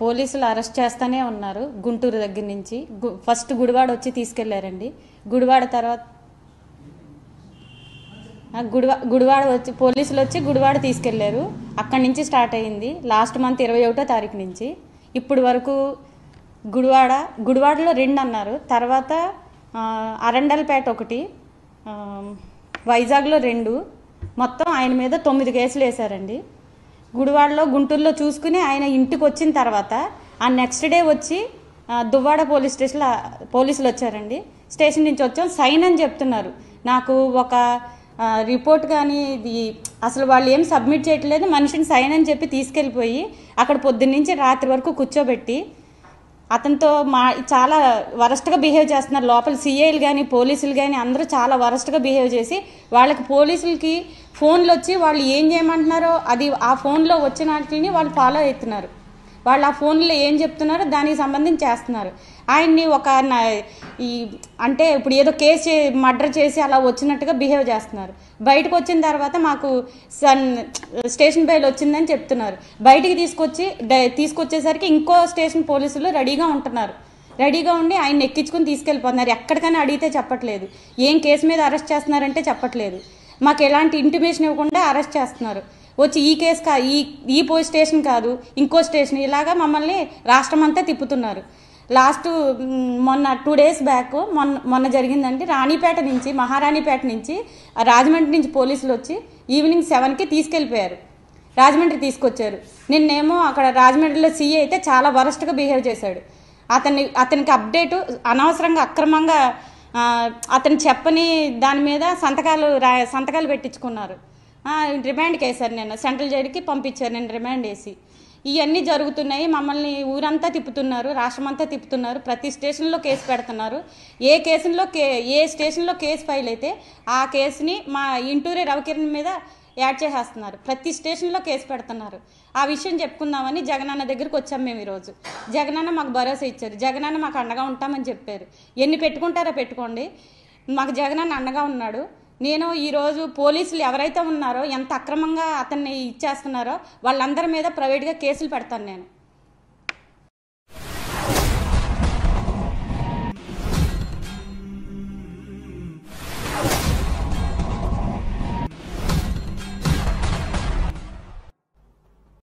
పోలీసులు అరెస్ట్ చేస్తూనే ఉన్నారు. గుంటూరు దగ్గర నుంచి ఫస్ట్ గుడివాడ వచ్చి తీసుకెళ్లారండి. గుడివాడ తర్వాత గుడివాడ వచ్చి పోలీసులు వచ్చి గుడివాడ తీసుకెళ్లారు. అక్కడి నుంచి స్టార్ట్ అయింది. లాస్ట్ మంత్ 21వ తారీఖు నుంచి ఇప్పుడు వరకు గుడివాడలో 2 అన్నారు. తర్వాత అరండల్పేట 1, వైజాగ్లో 2, మొత్తం ఆయన మీద 9 కేసులు వేశారండి. గుడివాడలో గుంటూరులో చూసుకుని ఆయన ఇంటికి వచ్చిన తర్వాత ఆ నెక్స్ట్ డే వచ్చి దువ్వాడ పోలీస్ స్టేషన్లో పోలీసులు వచ్చారండి. స్టేషన్ నుంచి వచ్చాం సైన్ అని చెప్తున్నారు. నాకు ఒక రిపోర్ట్ కానీ ఇది అసలు వాళ్ళు ఏం సబ్మిట్ చేయట్లేదు. మనిషిని సైన్ అని చెప్పి తీసుకెళ్ళిపోయి అక్కడ పొద్దున్నుంచి రాత్రి వరకు కూర్చోబెట్టి అతనితో చాలా వరస్ట్గా బిహేవ్ చేస్తున్నారు. లోపల సిఐలు కానీ పోలీసులు కానీ అందరూ చాలా వరస్ట్గా బిహేవ్ చేసి వాళ్ళకి పోలీసులకి ఫోన్లు వచ్చి వాళ్ళు ఏం చేయమంటున్నారో అది ఆ ఫోన్లో వచ్చిన వాటిని వాళ్ళు ఫాలో అవుతున్నారు. వాళ్ళు ఆ ఫోన్లో ఏం చెప్తున్నారో దానికి సంబంధించి చేస్తున్నారు. ఆయన్ని అంటే ఇప్పుడు ఏదో కేసు మర్డర్ చేసి అలా వచ్చినట్టుగా బిహేవ్ చేస్తున్నారు. బయటకు వచ్చిన తర్వాత మాకు స్టేషన్ బెయిల్ వచ్చిందని చెప్తున్నారు. బయటికి తీసుకొచ్చేసరికి ఇంకో స్టేషన్ పోలీసులు రెడీగా ఉంటున్నారు. రెడీగా ఉండి ఆయన్ని ఎక్కించుకుని తీసుకెళ్ళిపోతున్నారు. ఎక్కడికైనా అడిగితే చెప్పట్లేదు. ఏం కేసు మీద అరెస్ట్ చేస్తున్నారంటే చెప్పట్లేదు. మాకు ఎలాంటి ఇంటిమేషన్ ఇవ్వకుండా అరెస్ట్ చేస్తున్నారు. వచ్చి ఈ కేసు ఈ పోలీస్ స్టేషన్ కాదు ఇంకో స్టేషన్ ఇలాగా మమ్మల్ని రాష్ట్రం అంతా తిప్పుతున్నారు. లాస్ట్ మొన్న 2 డేస్ బ్యాక్ మొన్న జరిగిందండి. మహారాణిపేట నుంచి రాజమండ్రి నుంచి పోలీసులు వచ్చి ఈవినింగ్ 7కి తీసుకెళ్ళిపోయారు. రాజమండ్రి తీసుకొచ్చారు. నిన్నేమో అక్కడ రాజమండ్రిలో సీఏ అయితే చాలా వరస్ట్గా బిహేవ్ చేశాడు. అతనికి అప్డేటు అనవసరంగా అక్రమంగా అతను చెప్పని దాని మీద సంతకాలు పెట్టించుకున్నారు. రిమాండ్కి వేశారు. నేను సెంట్రల్ జైలుకి పంపించారు. నేను రిమాండ్ వేసి ఇవన్నీ జరుగుతున్నాయి. మమ్మల్ని ఊరంతా తిప్పుతున్నారు, రాష్ట్రమంతా తిప్పుతున్నారు. ప్రతి స్టేషన్లో కేసు పెడుతున్నారు. ఏ స్టేషన్లో కేసు ఫైల్ అయితే ఆ కేసుని మా ఇంటూరి రవికిరణ్ మీద యాడ్ చేసేస్తున్నారు. ప్రతి స్టేషన్లో కేసు పెడుతున్నారు. ఆ విషయం చెప్పుకుందామని జగనన్న దగ్గరికి వచ్చాం మేము ఈరోజు. జగనన్న మాకు భరోసా ఇచ్చారు. జగనన్న మాకు అండగా ఉంటామని చెప్పారు. ఎన్ని పెట్టుకుంటారో పెట్టుకోండి, మాకు జగనన్న అండగా ఉన్నాడు. నేను ఈరోజు పోలీసులు ఎవరైతే ఉన్నారో ఎంత అక్రమంగా అతన్ని ఇచ్చేస్తున్నారో వాళ్ళందరి మీద ప్రైవేట్గా కేసులు పెడతాను నేను.